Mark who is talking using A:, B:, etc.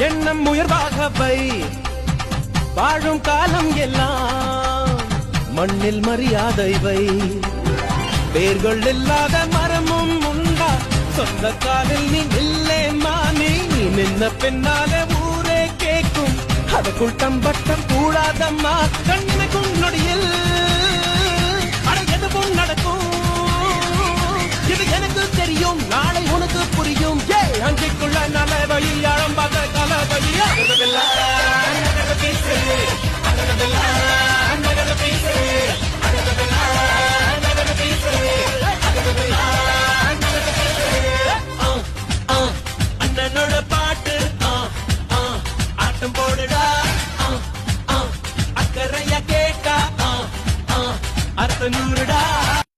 A: எண்ணம் உயர்வாக வை வாழும் காலம் எல்லாம் மண்ணில் மரியாதை வை வேர்கள் இல்லாத மரமும் உண்டா சொந்த காலில் நீ இல்லே மானி நின்ன பின்னாலே ஊரே கேட்கும் அதுக்குள் தம்பட்டம் கூடாதம்மா கண்ணுக்கும் நொடியில்